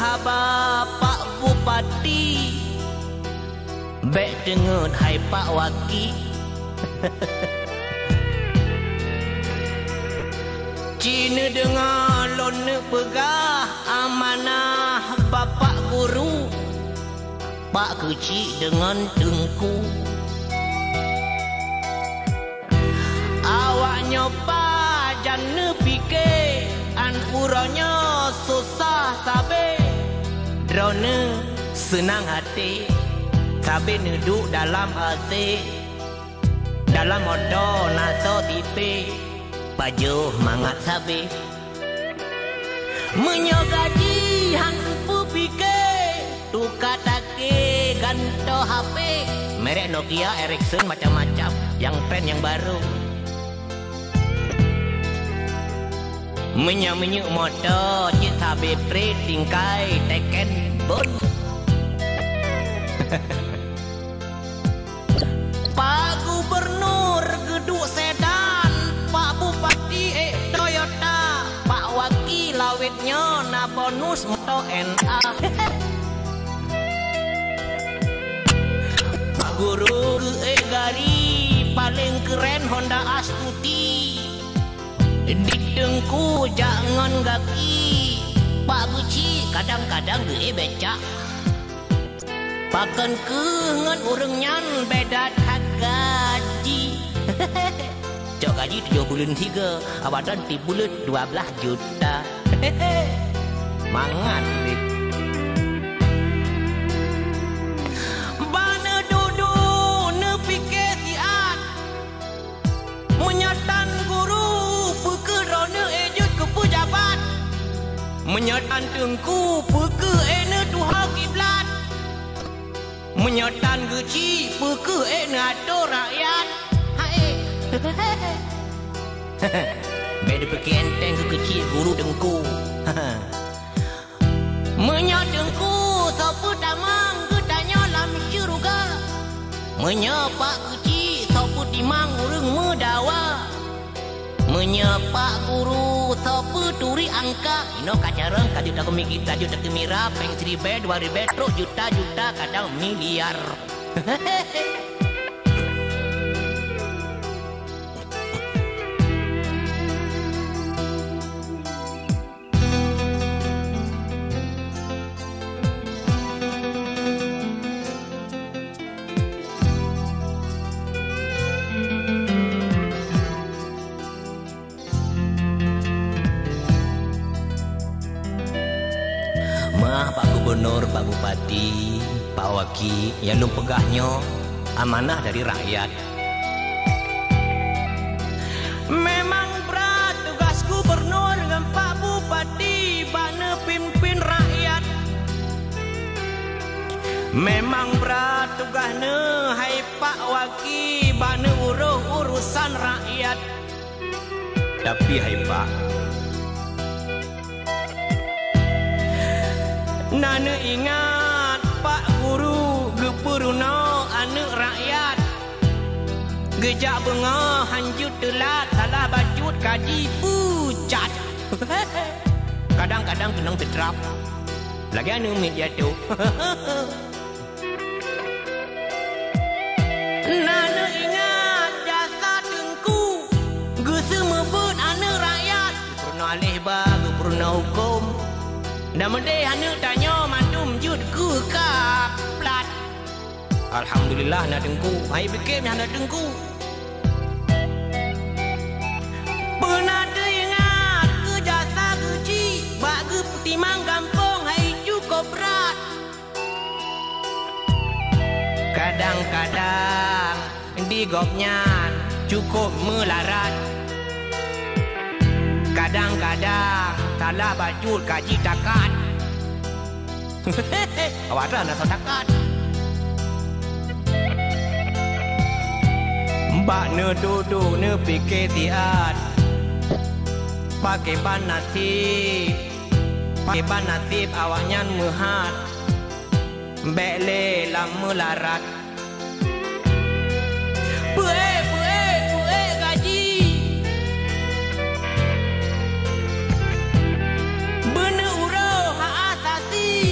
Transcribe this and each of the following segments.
haba Pak Bupati, bek dengen hai Pak Waki. Cina dengar lone pegah amanah Bapak Guru, Pak kecil dengan tengku. Awak nyoba jangan fikir an uranya susah sabe, drone senang hati sabe neduk dalam hati, dalam motor naso tipe baju mangat sabe menyogaji hang fikir tukar take ganto HP merek Nokia, Ericsson macam-macam yang trend yang baru. Menyuk motor cik sabe pre tingkai teken bon. Pak Gubernur geduk sedan, Pak Bupati Toyota, Pak Wakil lawitnya na bonus moto NA. Pak Guru gari paling keren Honda Astuti. Di dengku jangan gaki, Pak Guci kadang-kadang ge becak. Pakan kengan urang nyan beda gaji. Cok gaji 7 bulan 3, awadan di bulan 12 juta. Mangat nih. Bana duduk ne pikir siat, menyatan guru pekerana ejut ke pejabat, menyatan tengku peke ene tuha kiblat, menyatan geci peke ene atur rakyat. Hai. Beda peke enteng ke kecil guru dengku. Menyat dengku sopo tamang ke tanya lam syuruga, menyapak kecil sopo timang urang medawa, menyapak guru sopo turi angka ino kacareng kajuta kemiki kajuta kemira peng 1000 2000 truk juta kadang miliar. Pak Gubernur, Pak Bupati, Pak Waki yang lu pegahnya amanah dari rakyat. Memang berat tugas gubernur dengan Pak Bupati bana pimpin rakyat. Memang berat tugasnya hai Pak Waki bana urusan rakyat. Tapi hai Pak, nana ingat Pak Guru gepuruna anak rakyat, gejak benga hanjut telat salah bacut kaji pucat. Kadang-kadang kenang betrap lagi anu media tu. Nana ingat jasa tengku gese mebut anak rakyat, pernah alih bagi pernah hukum. Namun deh anak tanya mandum jut ku kaplat. Alhamdulillah nak dengku, hai bikin nak dengku. Pernah teringat ke jasa guci, bagi timang kampung hai cukup berat. Kadang-kadang di gopnya cukup melarat. Kadang-kadang salah bajul kaji takat. Awak dah nak takat. Mbak ne duduk ne fikir tiat, pakai ban nasib awaknya mehat, bele lam melarat. Pue gaji, bener urau hak asasi,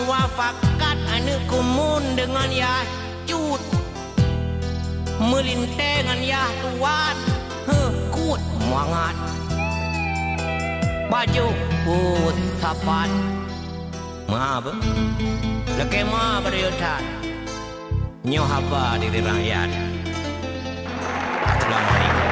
wafakat anu kumun dengan yah cut melintengan yah tuan kut mangat baju sapat maaf leke ma beryotan nyo haba diri rakyat. Assalamualaikum.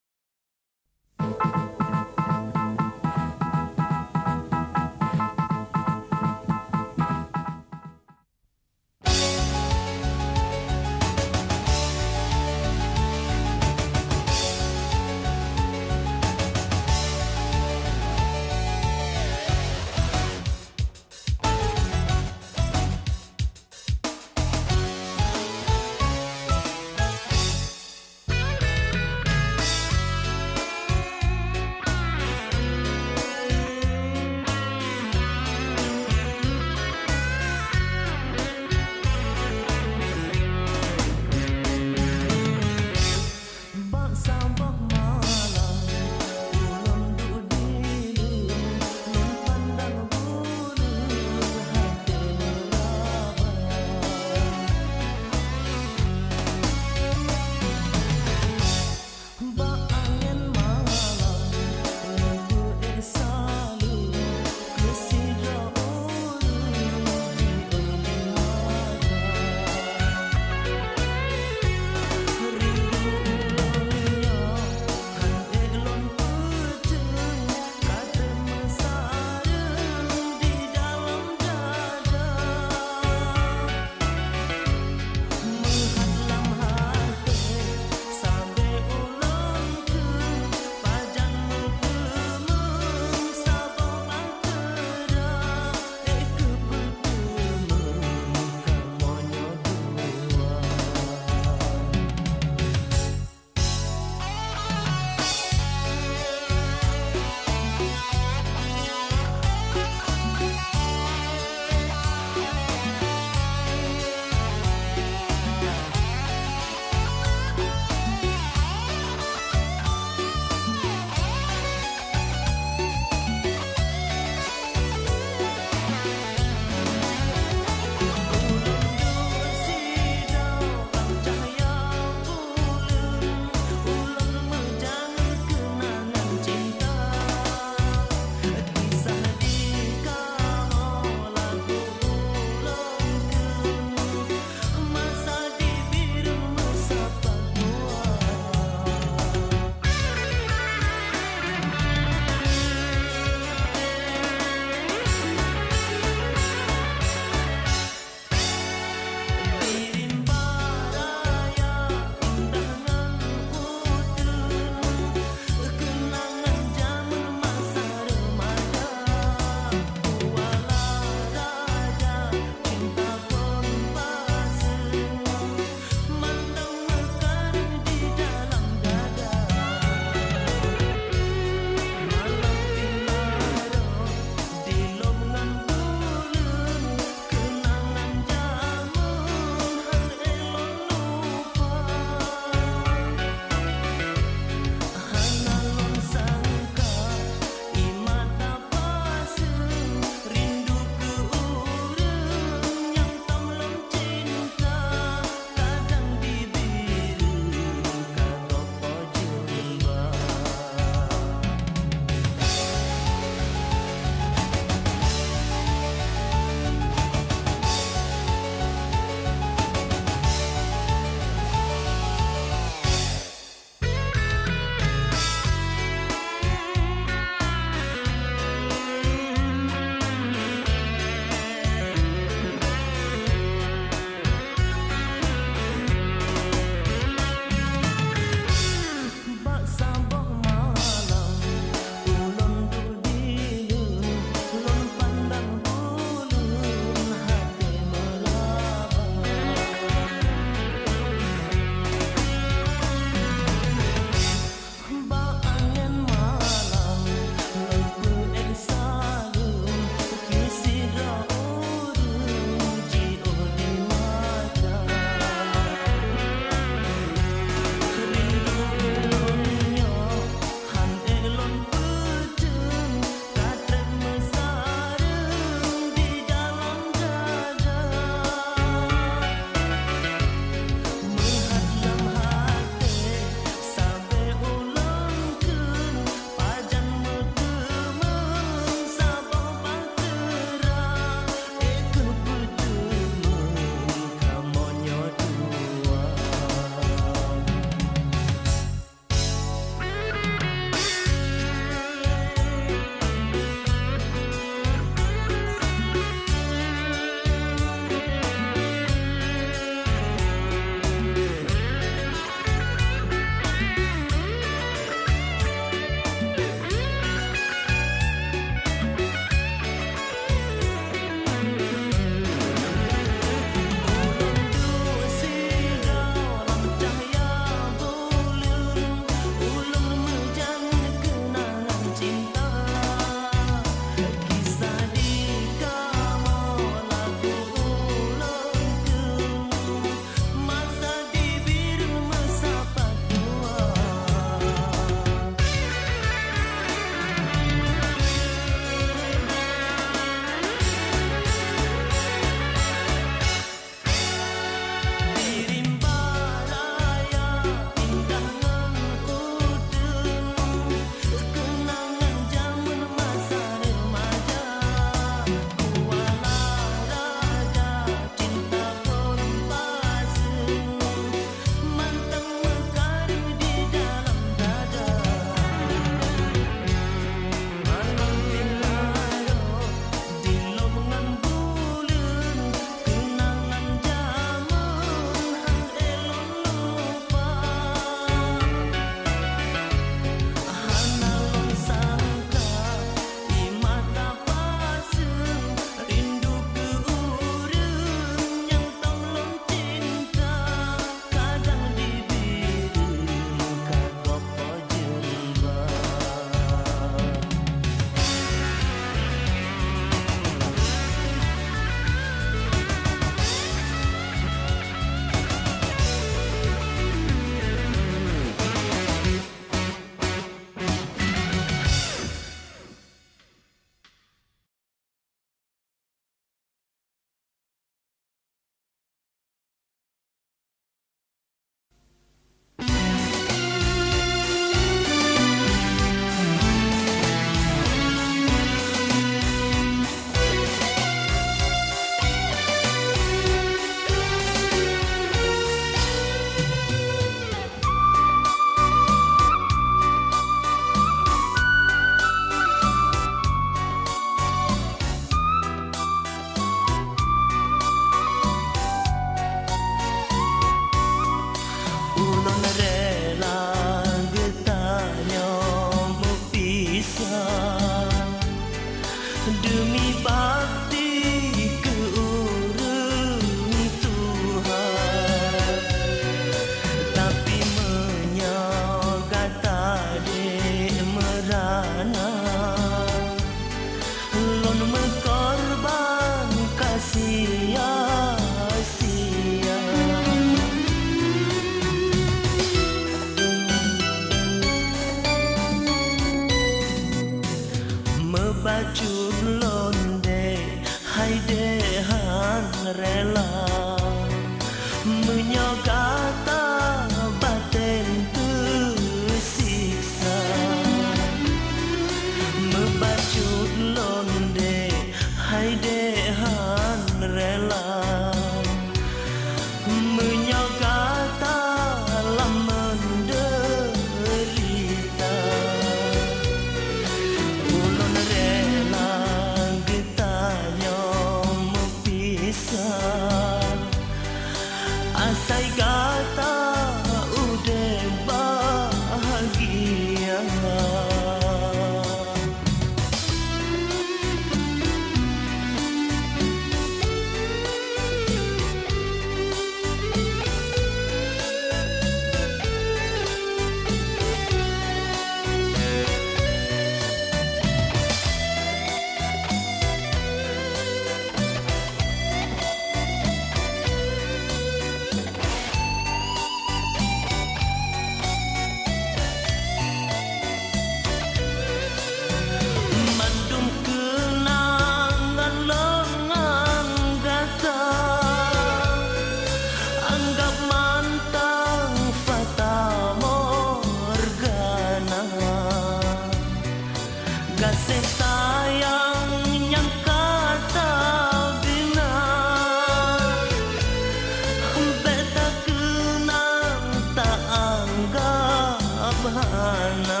bana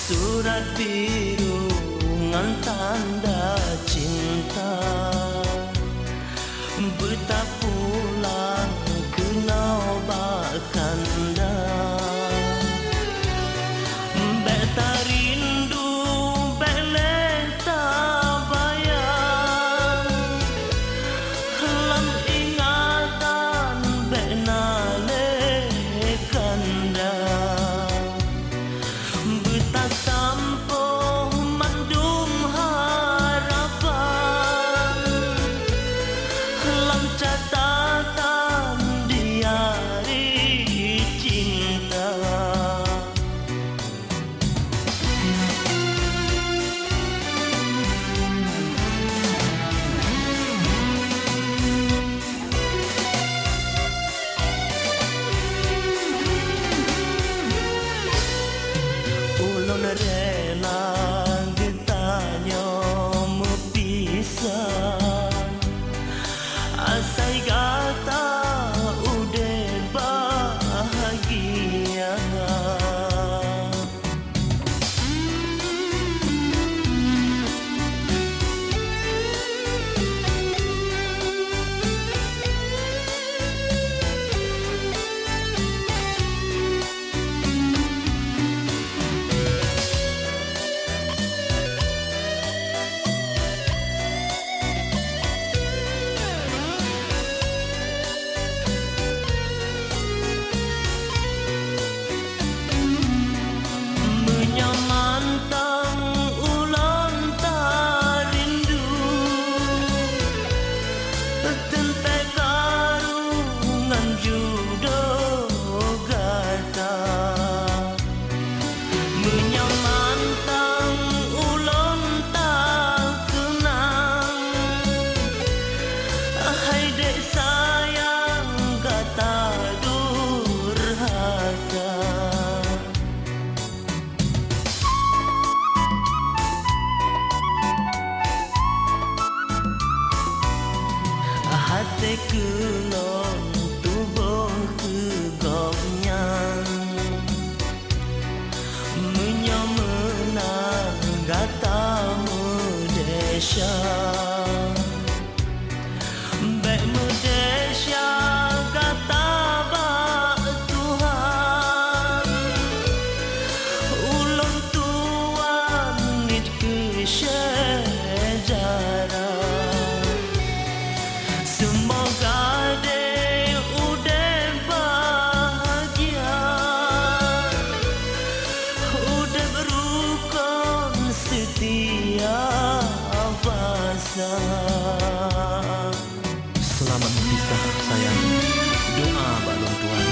surat biru ngan tanda cinta betap pulang ke Bakanda beta rindu beleta bayang lam ingatan benale kanda betap tampo mandum harapan lam catatan diari cinta ulun rela getanya mepisah asai gata udah bahagia menyamantang ulang tak rindu tentai karungan judo gata menyamantang ulang tak kenang hai dek sayang gata durhaka hati kelong tubuh kegopnya menyamenang gata mudesya baik mudesya gata bak Tuhan ulun tuan nit ke sejarah semoga dek udah bahagia udah berukun setia fasa. Selamat berpisah sayang, doa balon tuan.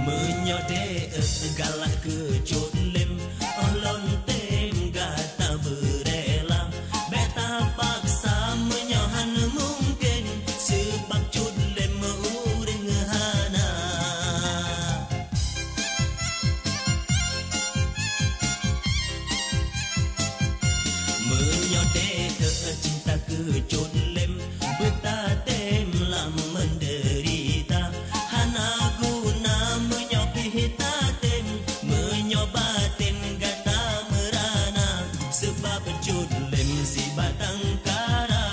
Menyode galak kecut lem olon tem gata berela beta paksa menyohan mungkin sebab cut lem uring hana menyode cinta kecut lem beta tem lam menderita hana guna menyopihitaten menyobatin gata merana sebab cut lem si batang kara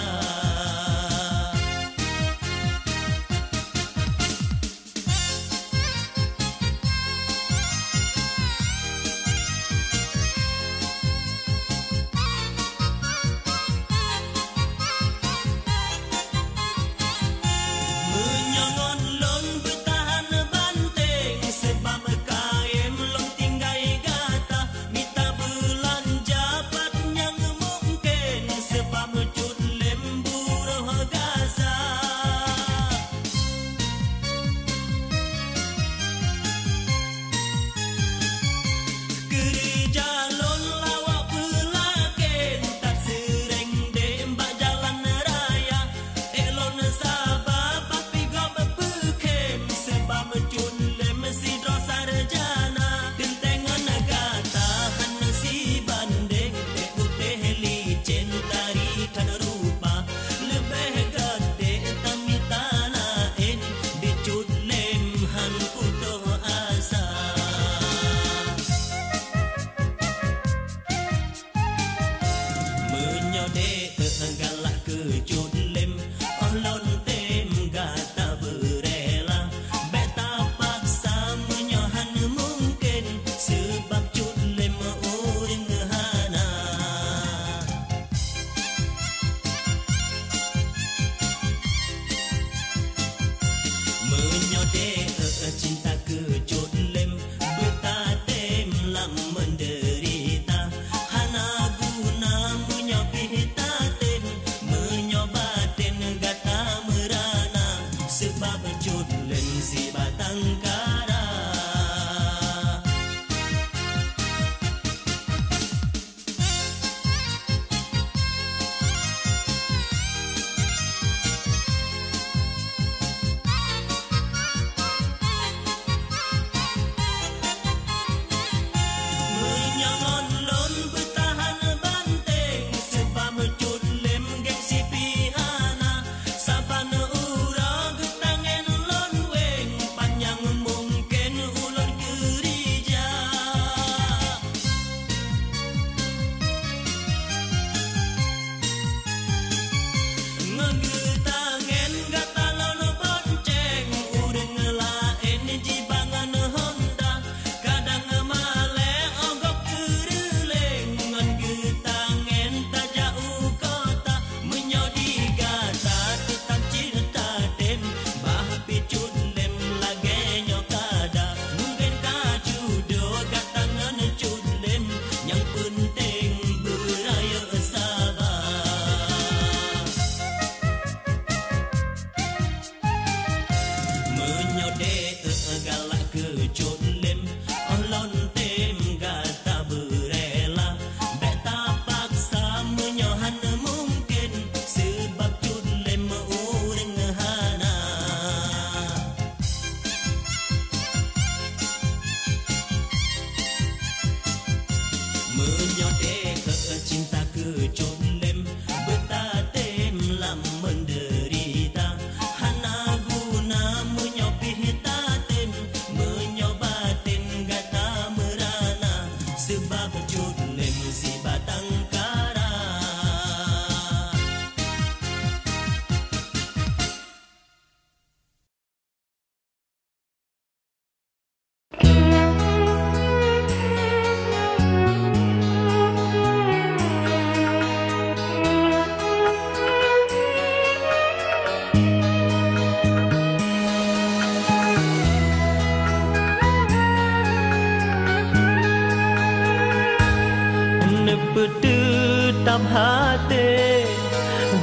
Pedetap hati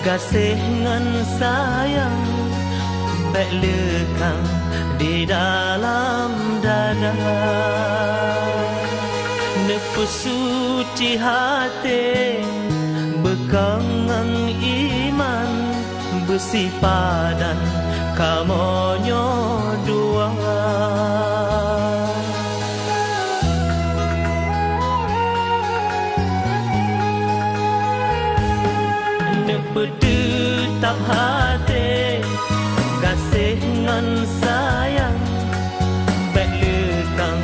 kasih ngan sayang baik lekang di dalam dada nepesuci hati bekangan iman besi padan kamonyo dua pedetap hati kasih ngan sayang baik lekang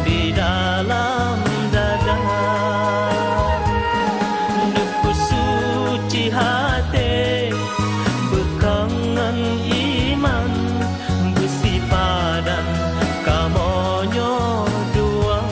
di dalam dada nepesuci hati bekangan iman besi padan kamonyo dua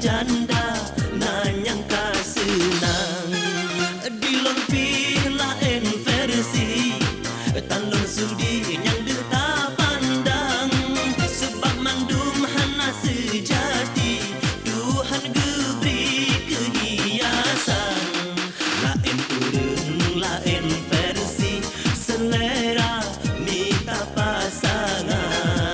janda nanyang kasenang dilompi lain versi tanlon sudi yang deta pandang sebab mandum hana sejati Tuhan geberi kehiasan lain urang lain versi selera minta pasangan.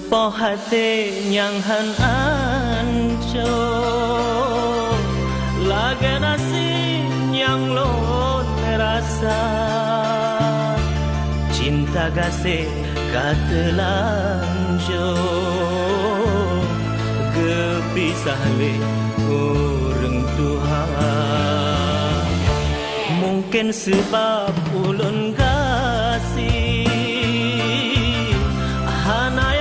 Sepoh hati yang han ancur lagi nasi yang lo terasa cinta kasih kata lanjut kepisah le orang Tuhan mungkin sebab ulun kasih hana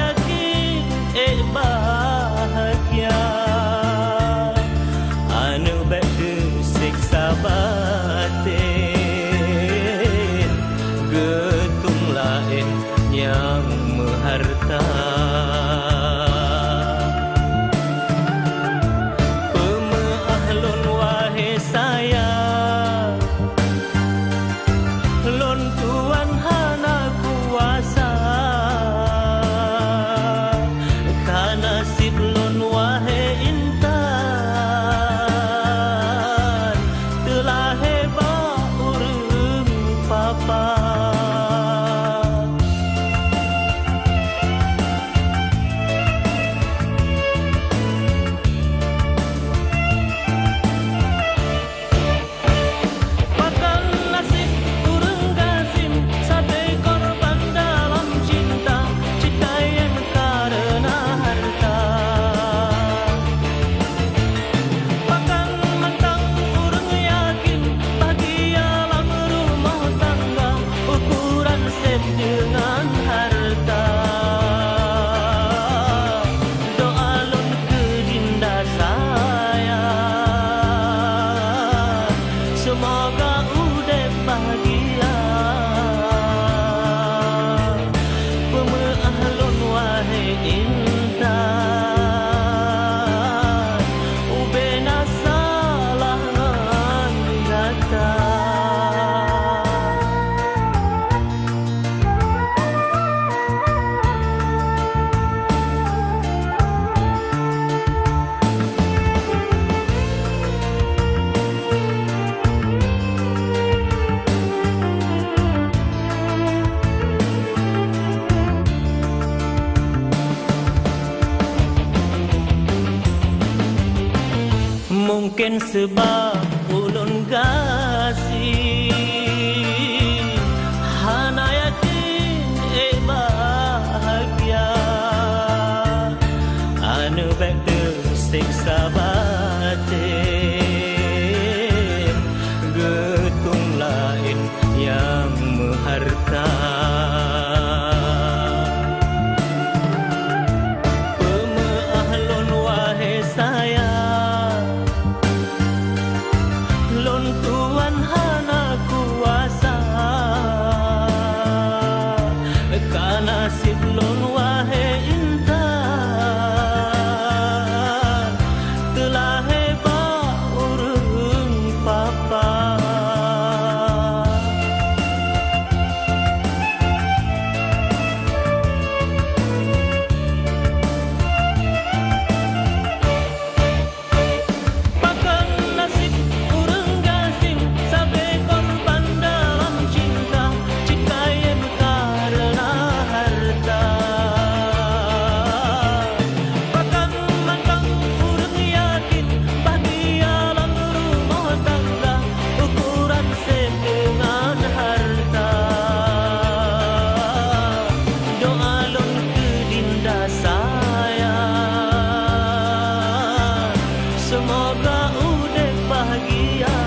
bahagia anu bade siksa batin getung lain yang meharta pemaahlun wahai saya semoga udep bahagia. Pemaahlun wahai intan, ubena salah ngata. Mungkin sebab ulun kasih hana yakin bahagia anu baik tersiksa batin getung lain yang mengharta. Pemaahlun wahai sayang, lon Tuhan hana kuasa, kanasib lon wahai intan, telah hebat urung papa. Bahkan nasib urung gasing sampai korban dalam cinta, cikayen karena harta. Bahkan mantang urung yakin bahagia dalam rumah tangga, ukuran sedengan harta. Doa lon ke dinda sayang, semoga udek bahagia.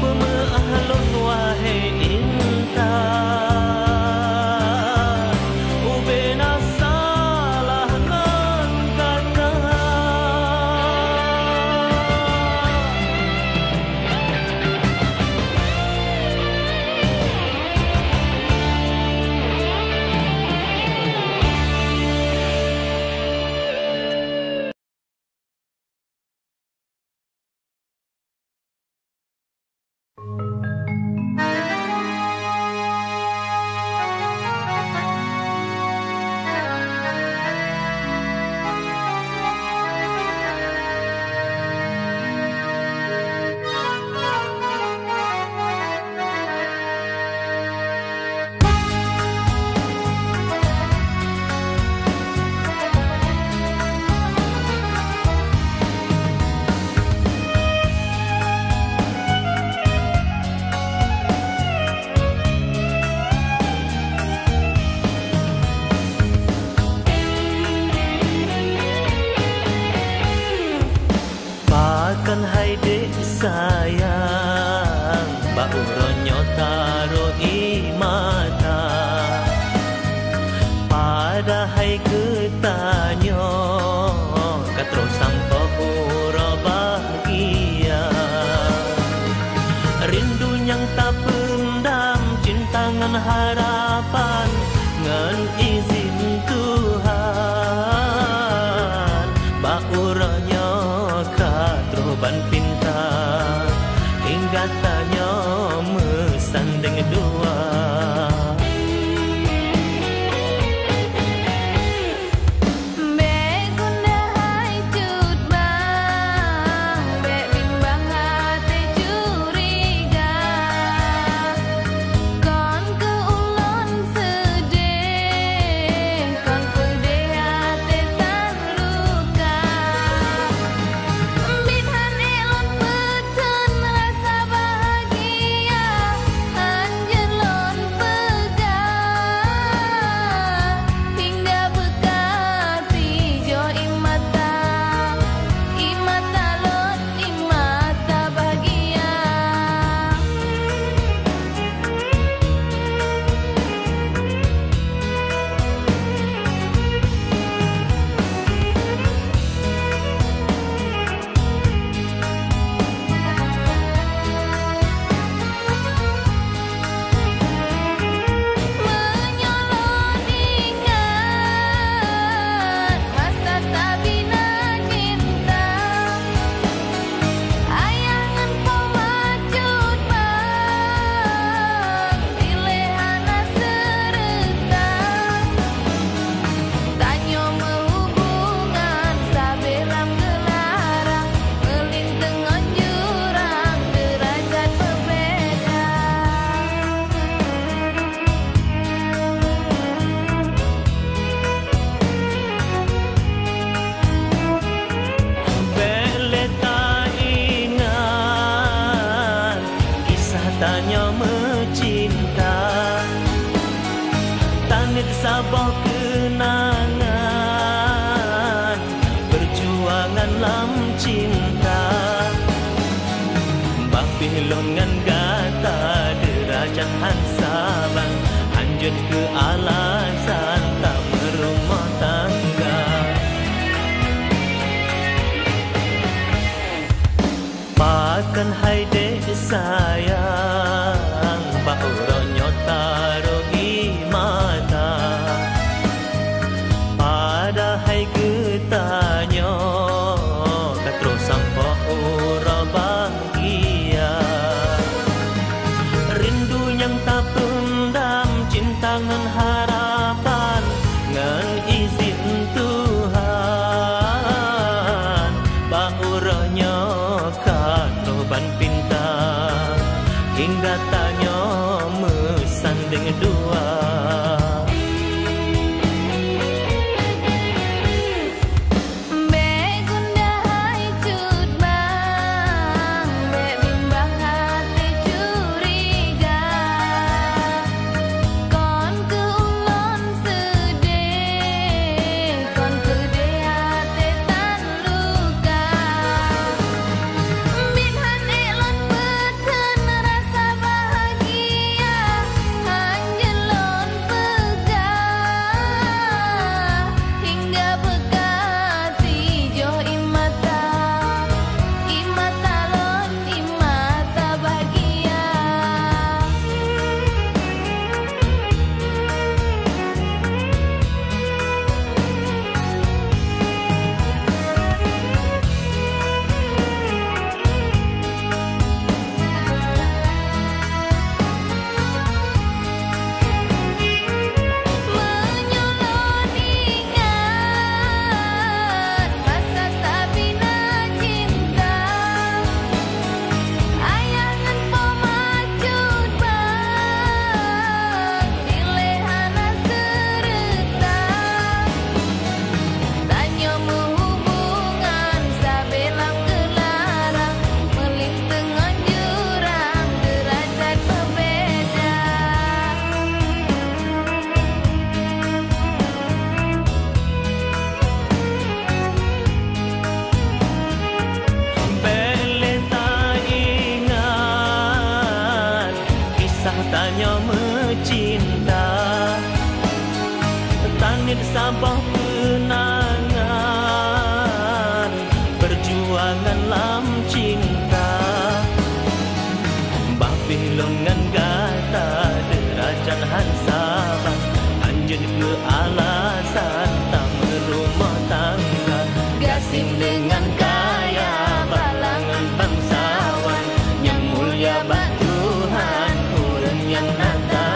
Pemaahlun wahai intan, ubena salah ngan kata. Pakan hai dek sayang, bauronyo taro i mata, pada hai ketanyo katro sang pahura bahagia. Rindu yang tak pendam, cinta ngan harapan ngan izin Tuhan. Bauronyo katroban pinta hingga tanya mesandeng dua. Bahagia sabah kenangan perjuangan lam cinta Bapilongan gata derajat hansaban Anjun ke alasan tak merumah tangga Pakan hai dek sayang Bauronyo taruhi mata Pada hai getanyo Katro sampo ura bahagia Rindu yang tak pendam Cinta ngan harapan Ngan izin Tuhan Bauronyo ban pinta hingga tanya mesanding dua Tanya mencinta Tanit sabah kenangan Perjuangan lam cinta Bapilongan gata derajat hansaban Anjun ke alasan tak merumah tangga Gasing dengan kaya balangan bangsawan Yang mulia Tuhan yang nata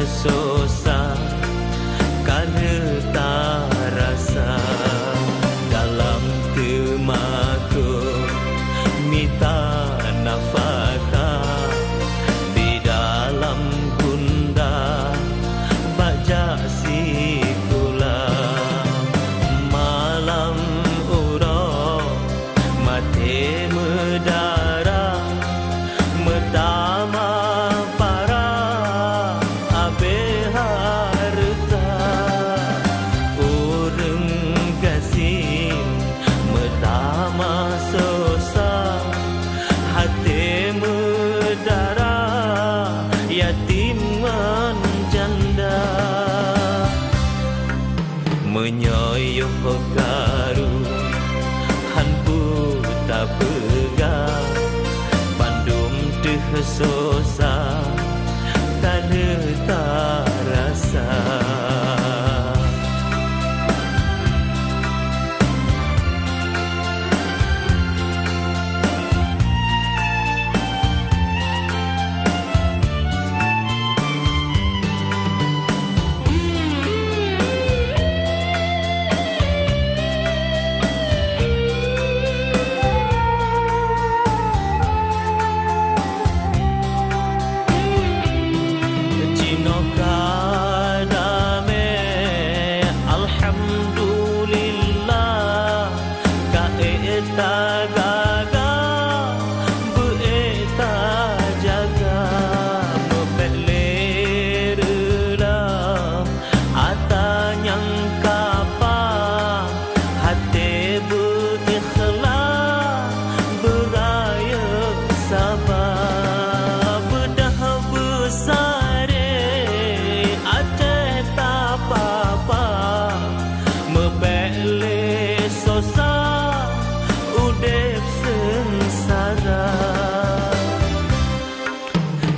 susah karena rasa dalam temaku minta nafkah di dalam gunda baca sikula malam urang mati medara metama para abe harta urang gasin metama susah hati medara yatiman janda menyoyok karu hanpu tak pegang Bandung teh susah kada tak rasa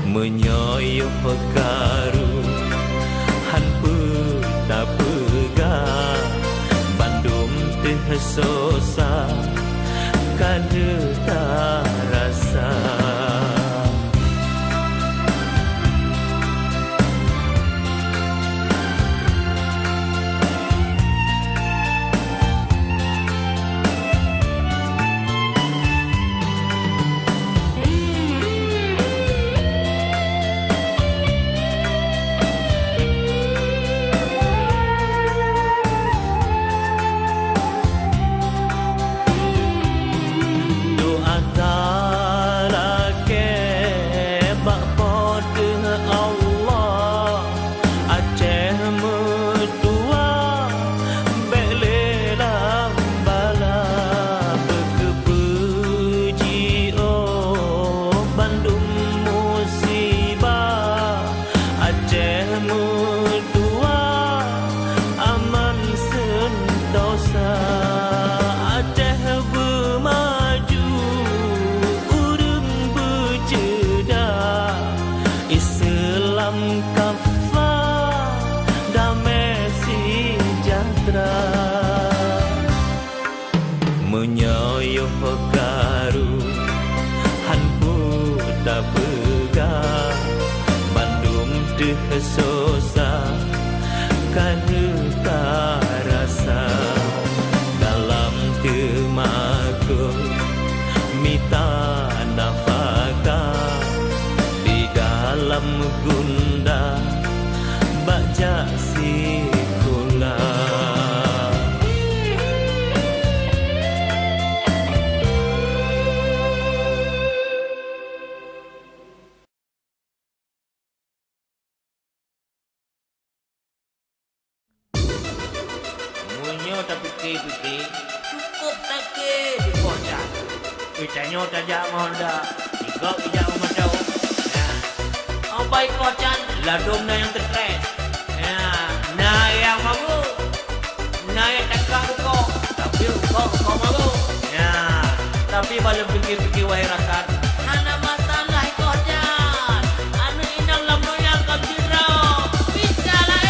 menyoyok pekaru hanpu tak pegang Bandung teh susah kada tak rasa menyoyok pekaru hanpu tak pegang Bandung teh susah kada tak rasa dalam temaku minta nafkah di dalam gunda baca sikula tapi fikir cukup tak ke di kota. Kitanya tak jangan dah. Jika kita macam, oh baik kocan, ladung na yang terkait. Nah yang malu, nah yang takkan kau, tapi kau malu. Tapi kalau fikir-fikir wahai rakan, mana masalah kocan, anu inang lampu yang kau tirau, bisa lah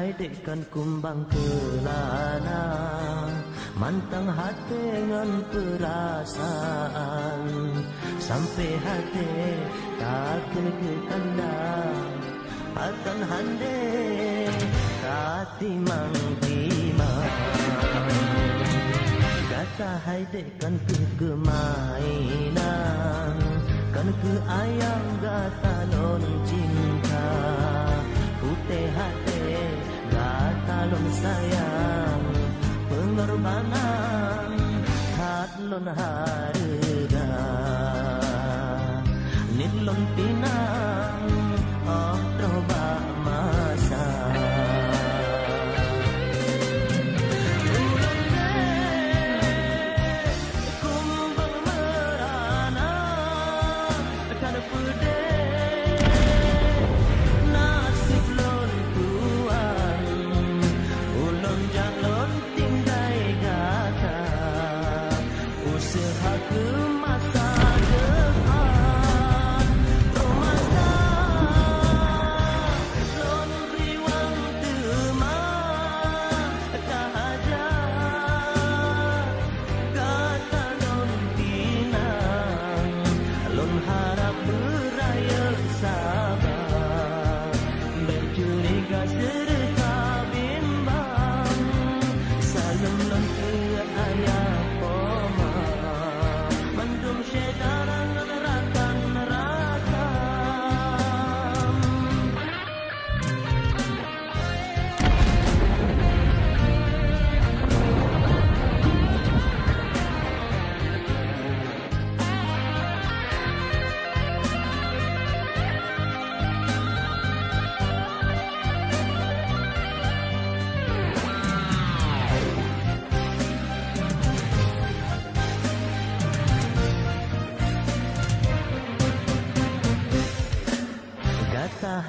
hai dekan kumbang kelana mantang hati dengan perasaan sampai hati tak ke kandang akan hande katimang timang kata hai dekan ke kemainan kan ke ayam gata non cinta putih hati gata non sayang pengorbanan hat lon harga nilon pinang oh troba masa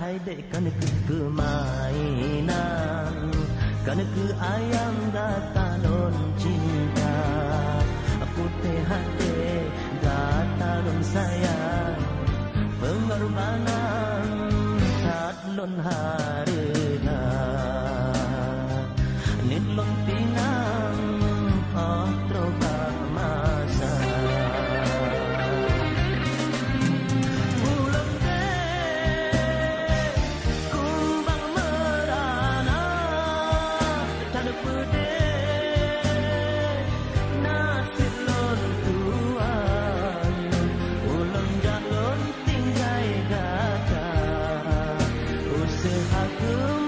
hai dekan ke kemainan kan ke ayam gata non cinta putih hati gata non sayang pengorbanan hat lon harga nilon pinang oh troba masa Aku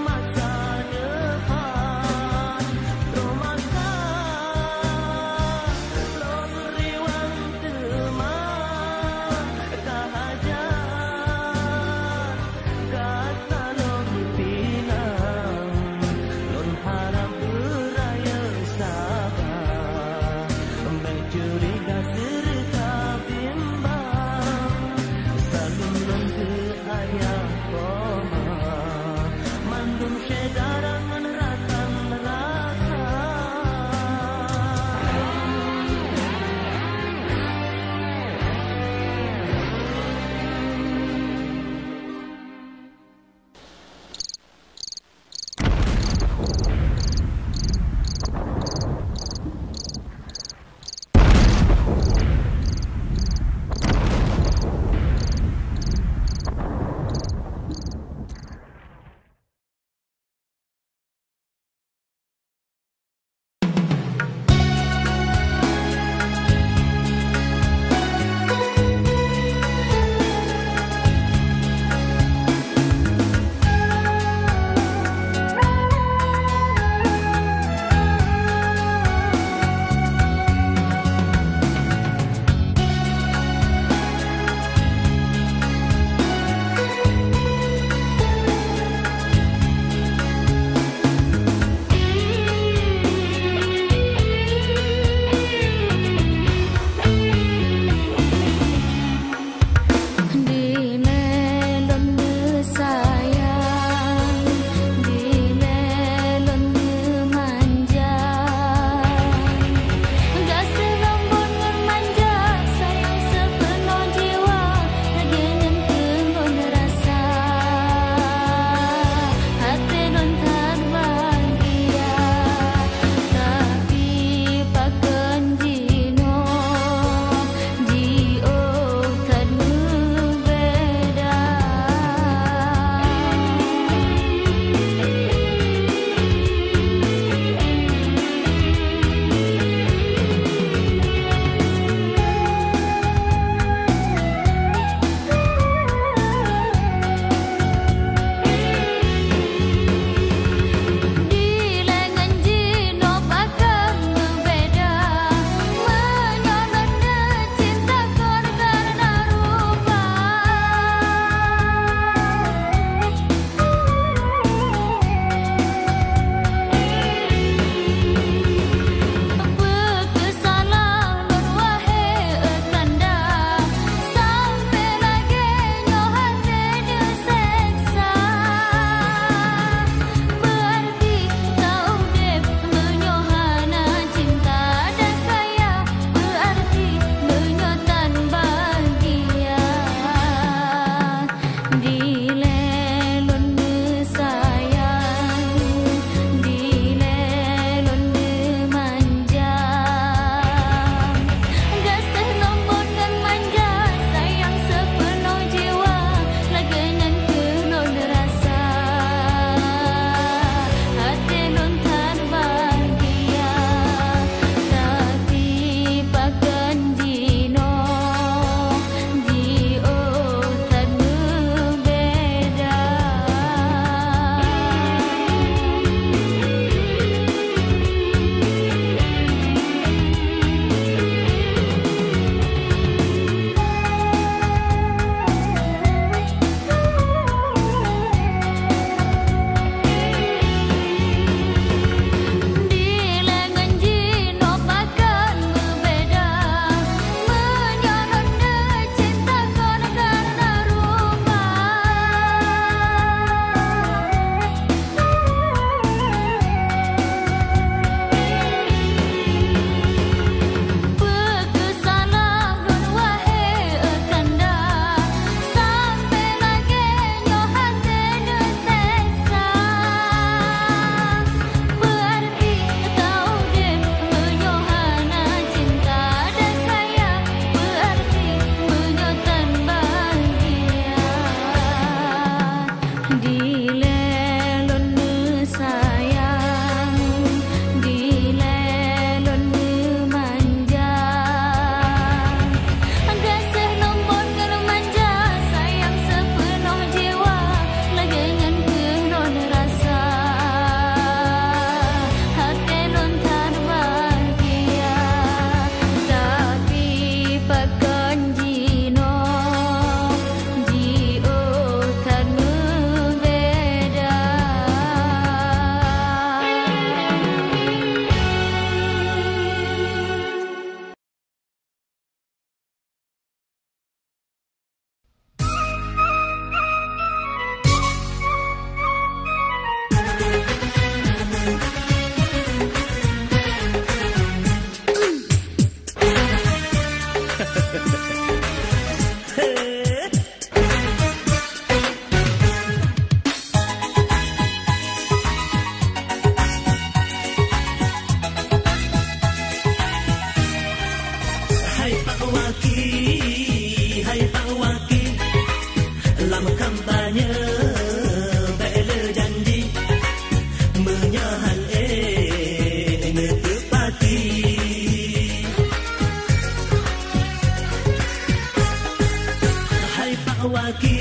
Pak Waki,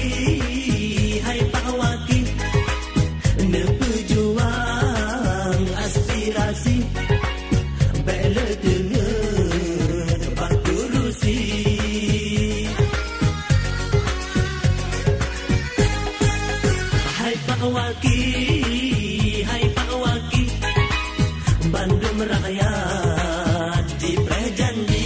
hai Pak Waki, pejuang aspirasi bela dengan Pak Kurusi. Hai Pak Waki, hai Pak Waki, Bandung Raya dipereh janji.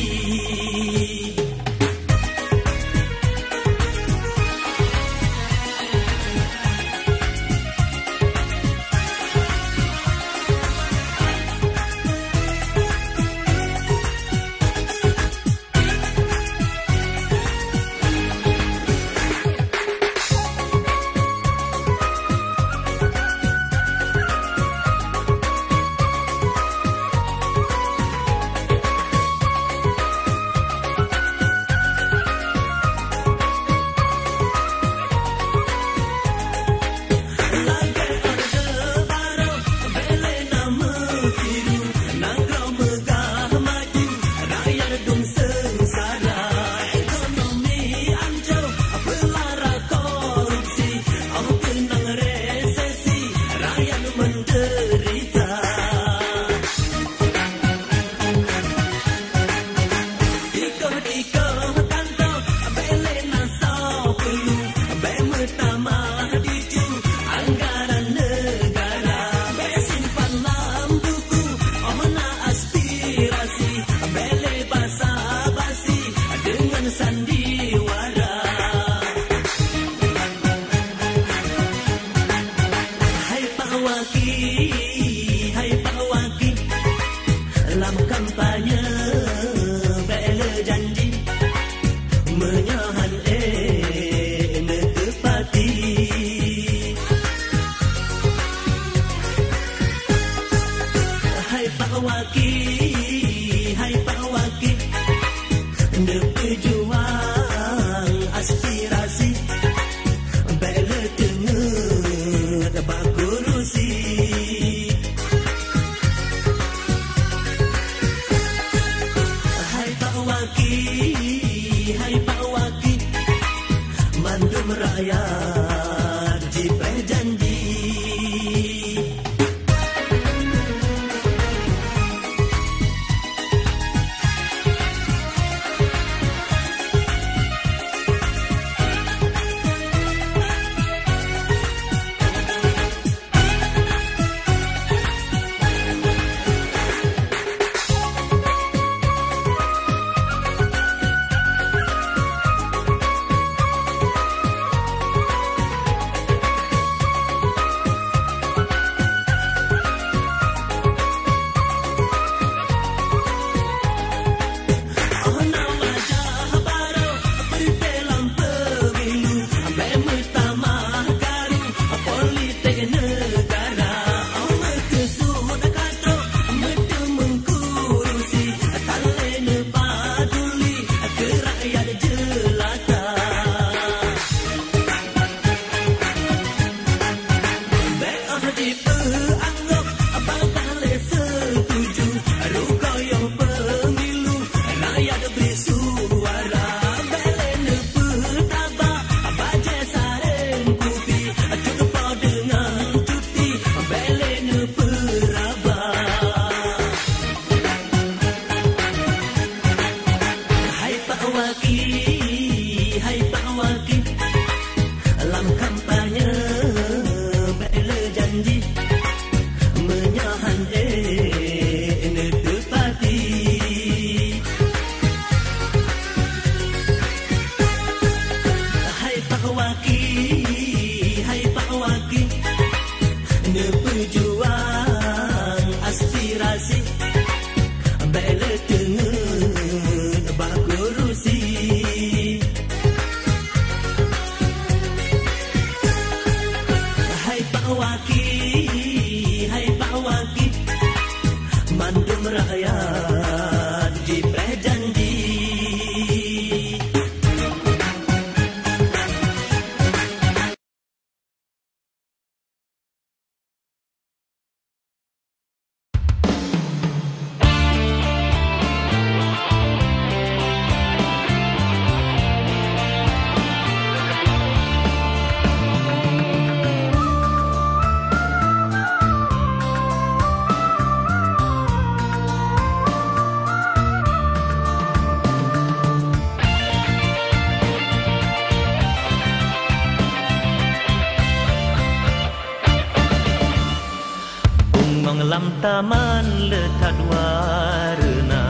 lam taman letak warna,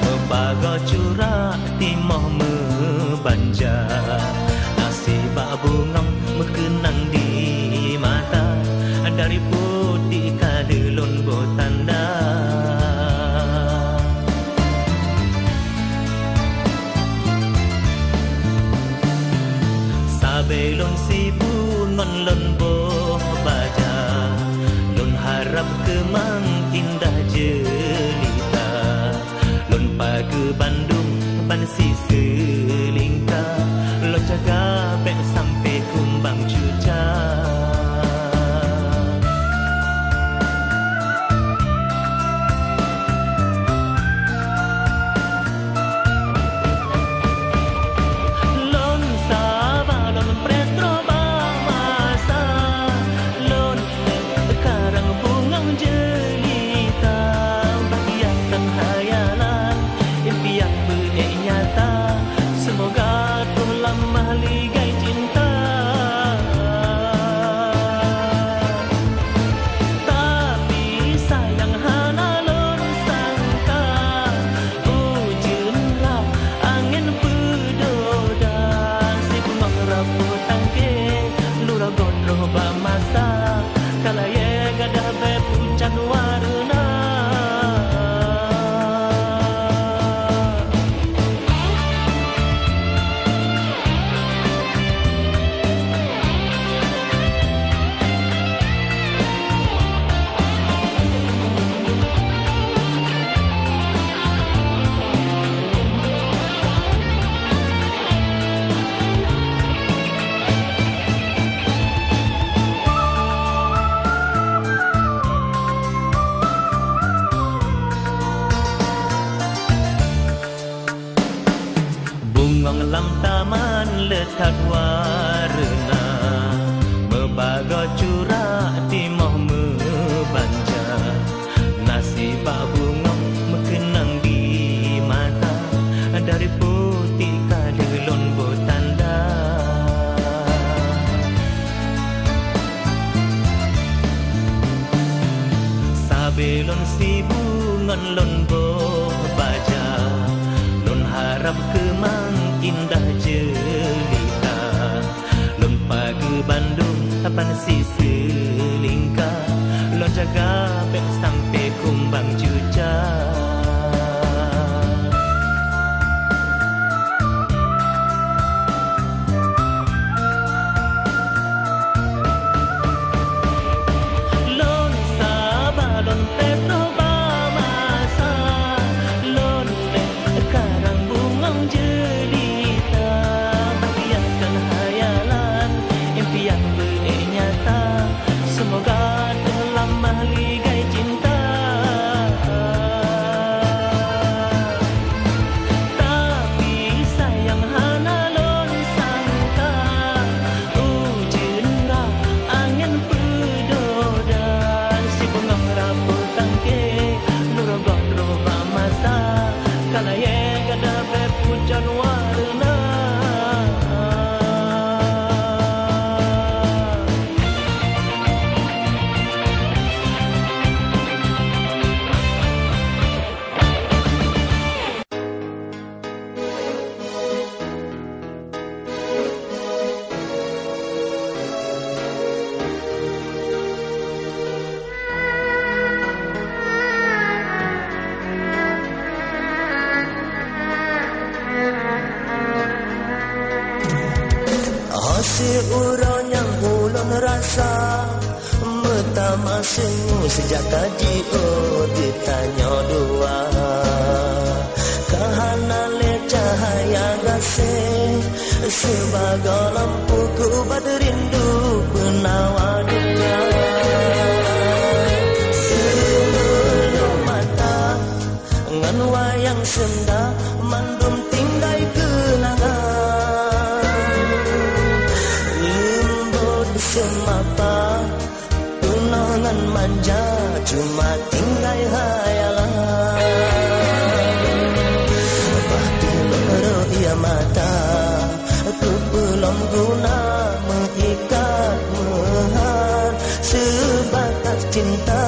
membaga curak timoh membanja, nasibak bunga mekenang di mata, dari putih kalelon botanda. Sabelon sibun ngon lon boh baja, lon harap kemang indah jelita, lon pagi Bandung pan si selingka, lon jaga bek sampai kumbang cuca. Bungong lam taman letak warna, membaga curak timoh membanja, nasibak bunga mekenang di mata, dari putih kalelon botanda. Sabelon sibungan lon boh baja, lon harap kemang indah jelita, lon pagi Bandung pan si selingka, lon jaga bek sampai kumbang cuca. Lon Sabah, lon Petro Bamasa, lon karang bungang jelita, bagiakan hayalan impian benih nyata, semoga dalam mahligai cinta. Tapi sayang hana lon sangka, ujinlah angin pedodan, si bunga rapuh tangke nurogot roba masa, kalaya gada bepujan warna. Si urang yang ulun rasa, metama sengu sejak tadi ditanya dua, kahana le cahaya gasih, sebagai lampu kubat rindu penawa dunia. Sebelum mata ngan wayang senda mandum tinggai kenangan, semapa tunangan manja cuma tinggal hayalan. Bahtilo ia mata ku belum guna mengikat mehan sebatas cinta.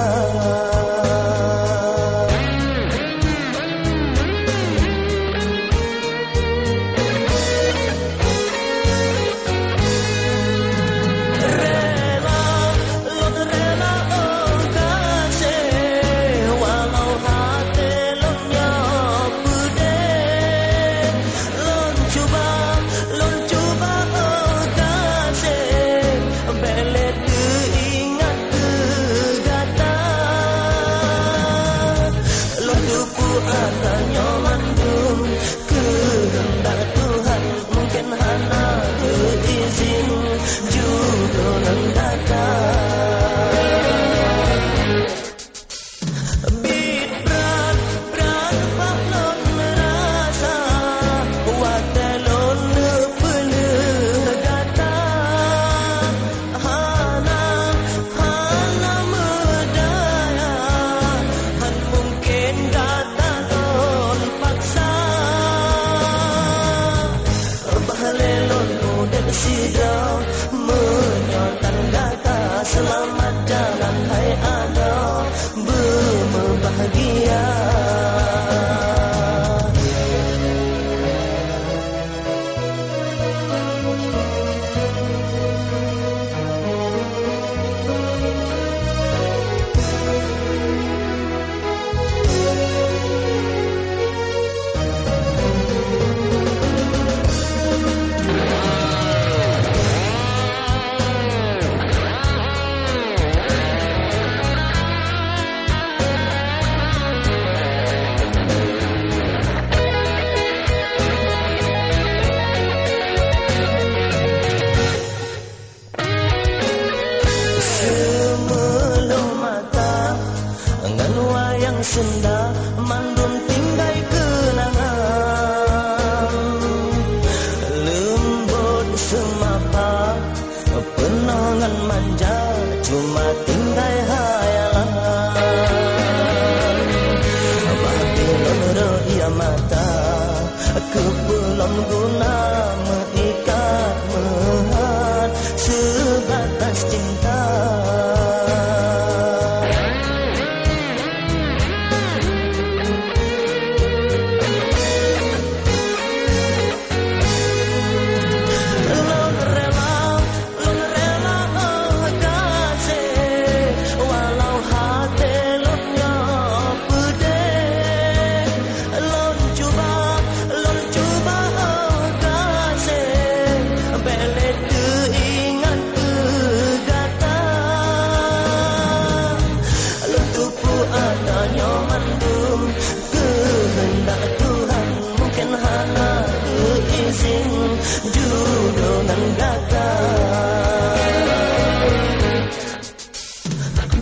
jodoh nan Bit berat paklon rasa watelon peleh gata hana medaya han mungkin gata lon paksa bahalelon muda sidau menyotan gata selamat jalan hai ada bahagia senda mandun tinggai kenangan lembut semapa penangan manja cuma tinggai hayalan Babylon roya mata kebelum guna mengikat mehat sebatas cinta jodoh nan gata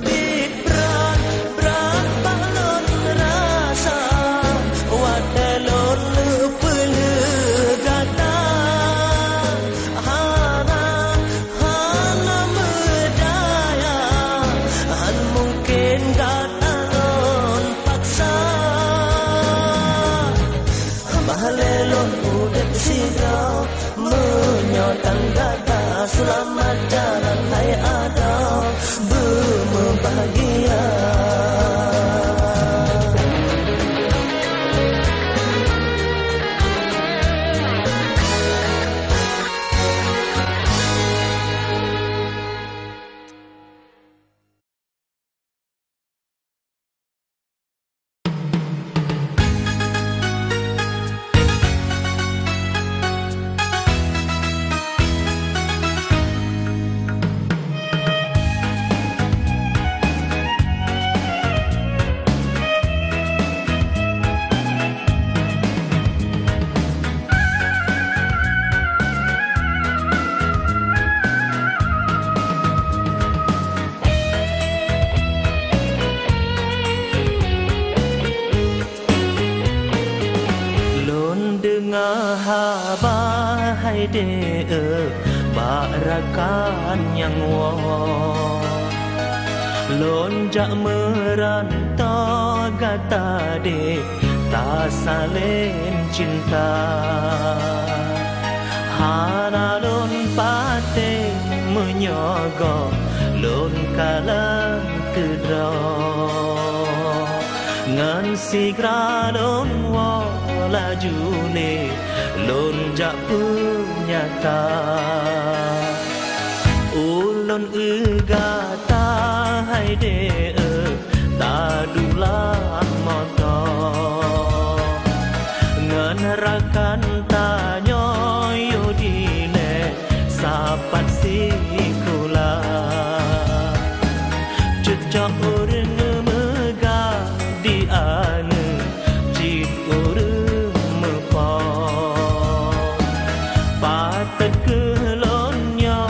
bit berat balon rasa watelon peleh gata hana medaya han mungkin gata lon paksa bahalelon udah sidau menyotan gata selamat jalan hai ada berbahagia bahai de barakan yang wo lonjak merantau gata de tak salin cinta hana lon pate menyogok lon kalang kedra ngan sigra lon wo lajune lonjak punyata ulon gata hai de tadulah motor ngan rakan tanyo yodine sapat sikula jejak urang megah di ane jit urang mepa patet kelonyo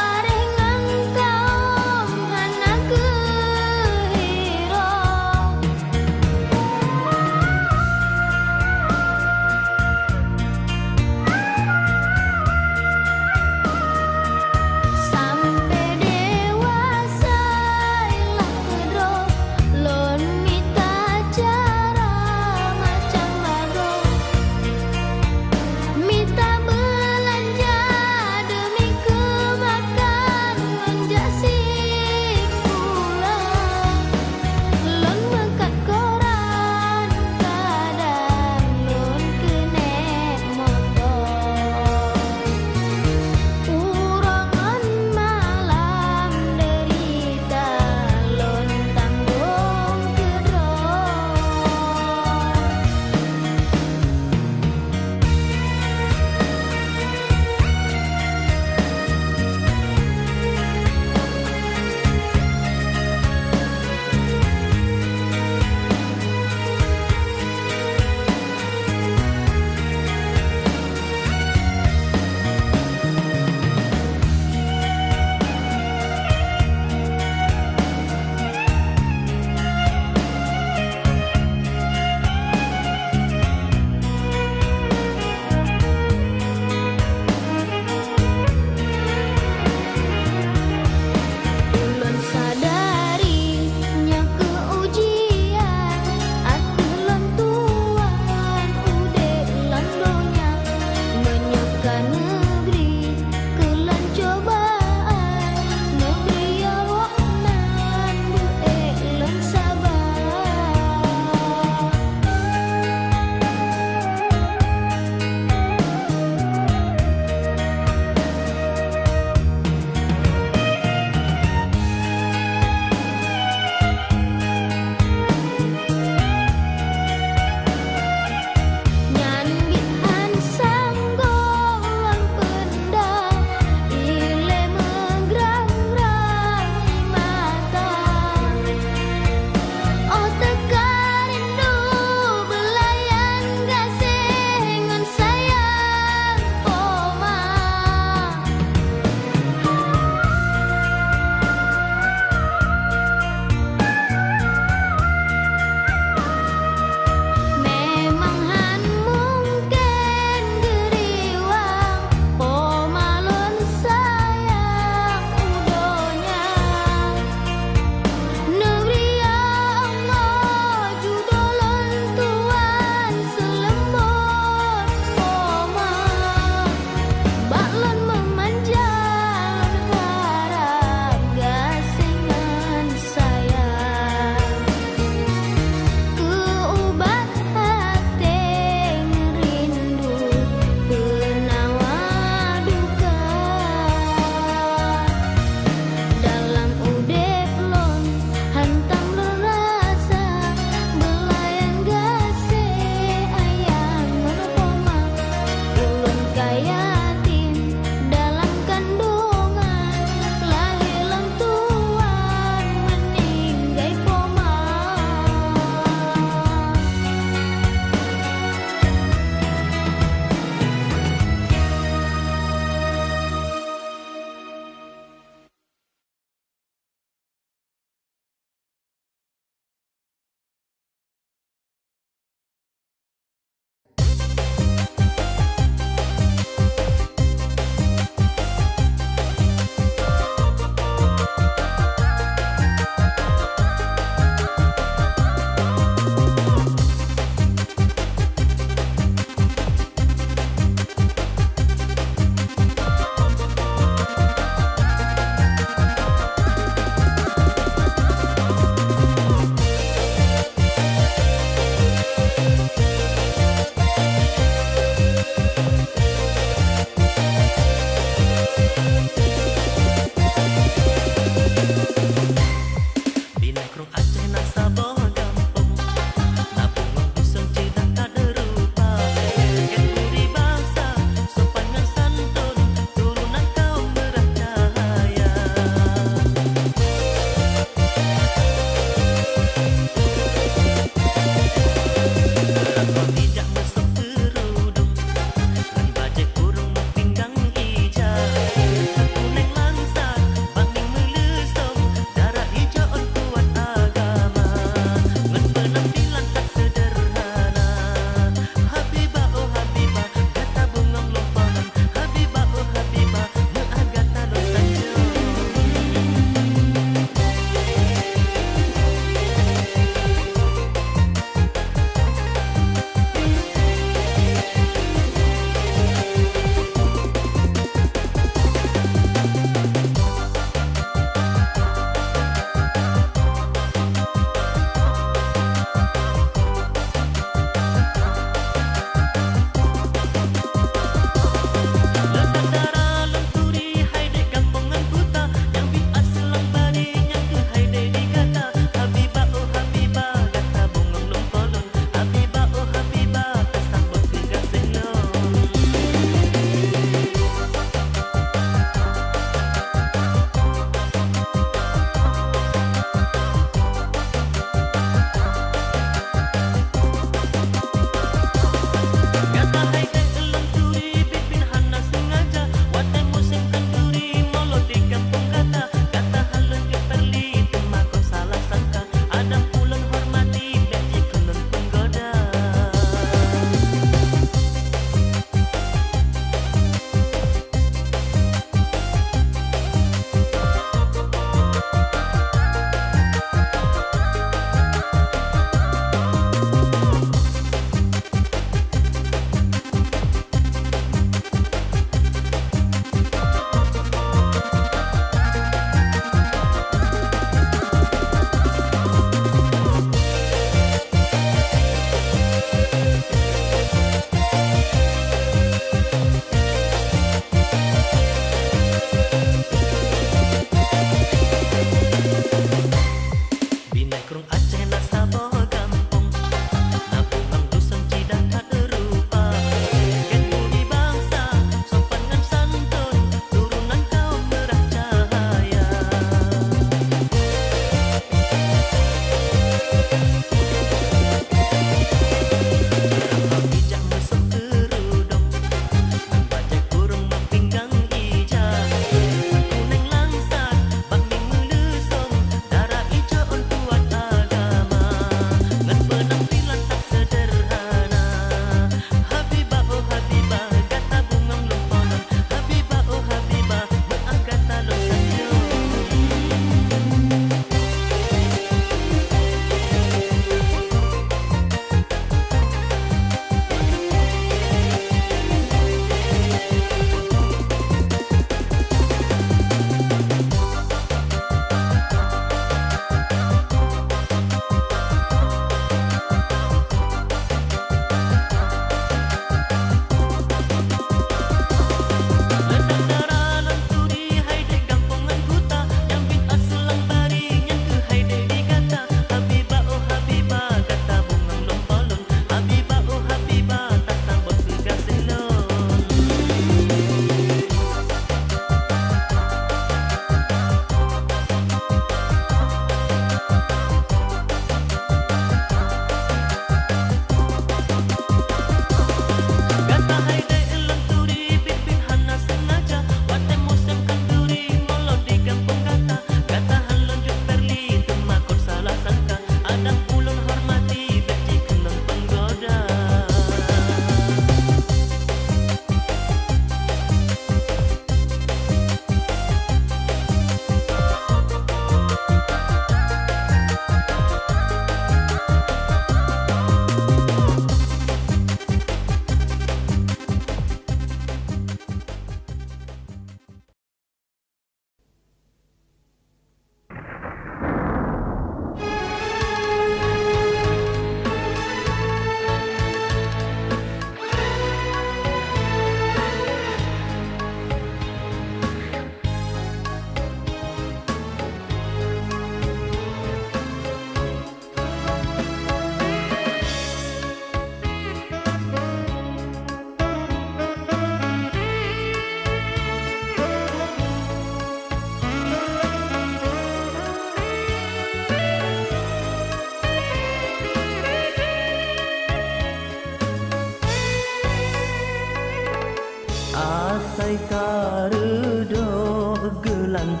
kan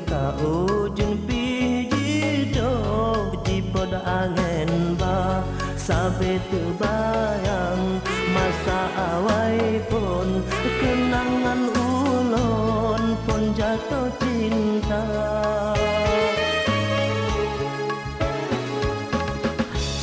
ka ujun biji do di pod angin ba sabe terbayang masa awai pun kenangan ulon pun jatuh cinta.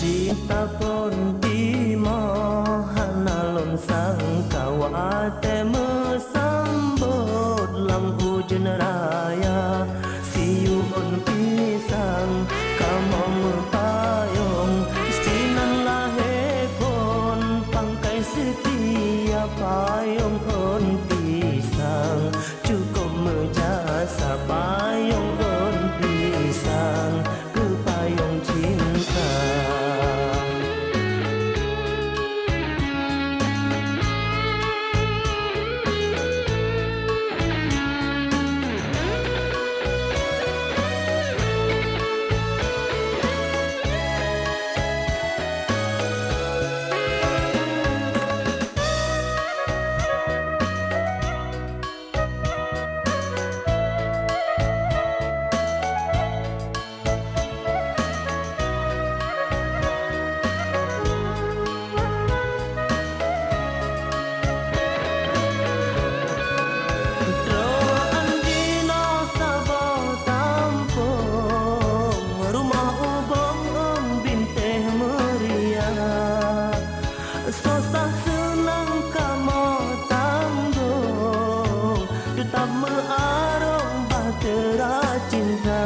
Cinta pun di mahanalon sang kawate mesambut lam hujan raya siun pisang kamu mepayung sinan lahe pun pangkai setia payung pun pisang cukup menjasa payung pun pisang ke payung cinta. Susah senang kamu tanggung tetap mengarung bahtera cinta.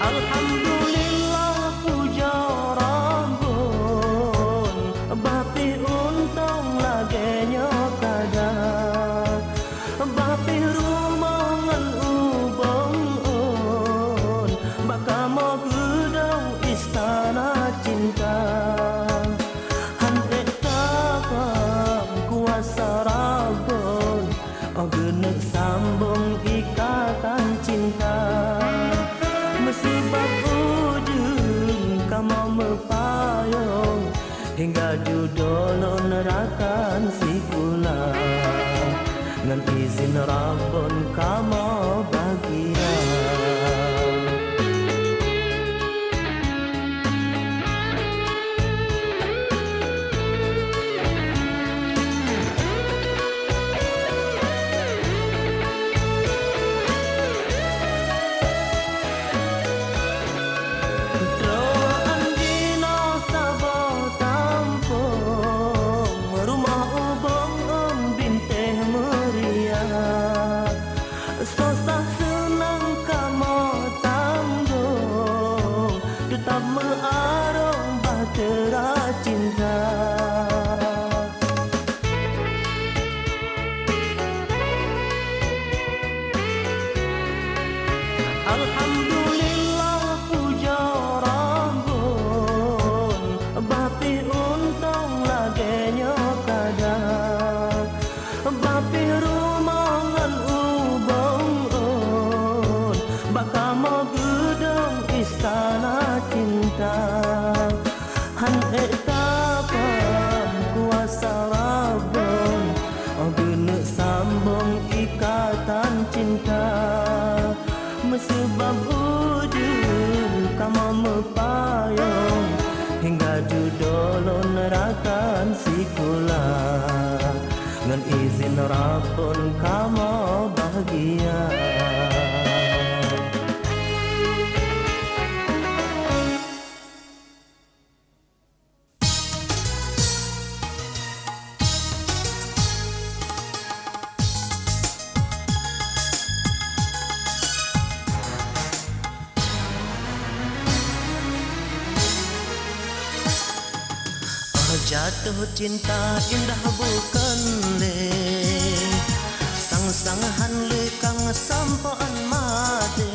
Alhamdulillah puja Rabbun bapi untung lagenya kadang bapi rumangan kamu gedung istana cinta hantek tapam kuasa Rabbun oh genek sambung ikatan cinta mesebab ujung kamu mepayung hingga judul nerakan si pulang dengan izin Rabbun kamu bahagia. Susah senang kamu tanggung tetap mengarung bahtera cinta. Alhamdulillah puja Rabbun bapi untung lagenya kadang bapi rumangan kamu gedung istana cinta hantek tapam kuasa Rabbun oh genek sambung ikatan cinta mesebab ujung kamu mepayung hingga judul nerakan si kula dengan izin Rabbun kamu bahagia. Jatuh cinta indah bukan le sang-sanghan lekang sampaan mate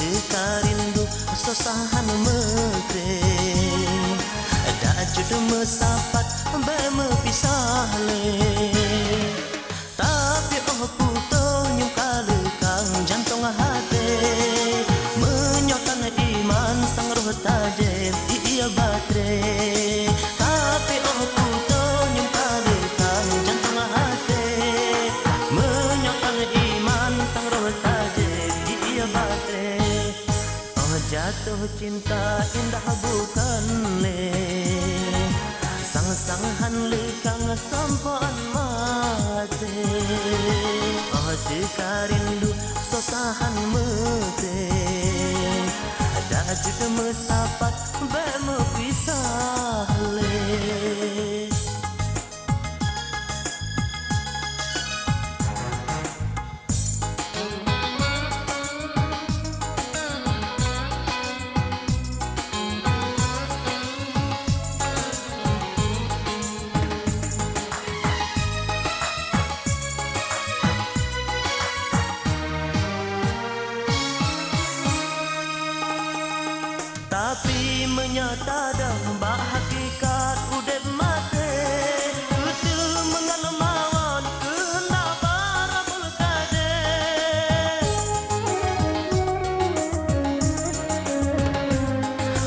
teka rindu sosahan megre da judu mesapat mepisah le tapi puto nyung kalekang jantung hati menyokan iman sang roh tajem ia batre tapi oh puto nyempa lekang jantung hati menyokang iman sang roh saja ia batre oh jatuh cinta indah bukan le sang-sanghan lekang sampan mate oh jika rindu sosahan mete dah juga mesapat bermepisah le tapi menyata dah hakikat udep mate kutu mengalam mawan kena para belkade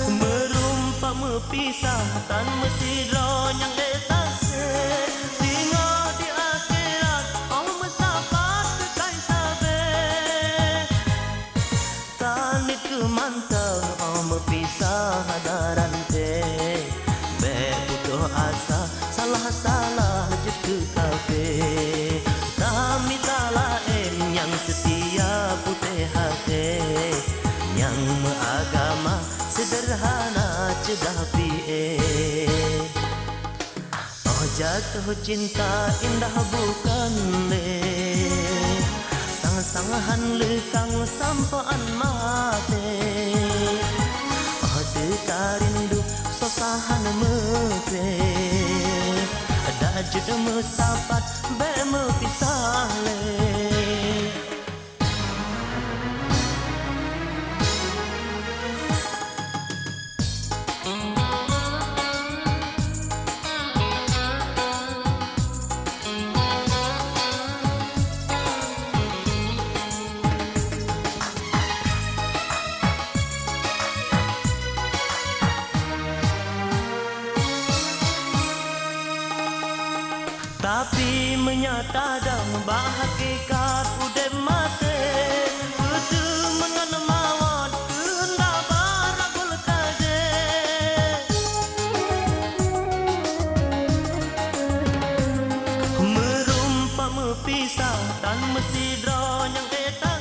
merumpak mepisah tan mesidro yang detase singa di akhirat oh mesapat kekai sabe tanit kemantau mepisah darante berputus asa salah-salah jet ke kafe kami talaen yang setia putih hati yang agama sederhana cedah pie oh jatuh cinta indah bukan le sang-sanghan lekang sampaan mate rindu sosahan mete dah jeda mesapat bermepisah le tapi menyata dah hakikat udep mate kudu mengalam mawan kena bara belkade merumpak mepisah tan mesidro yang eta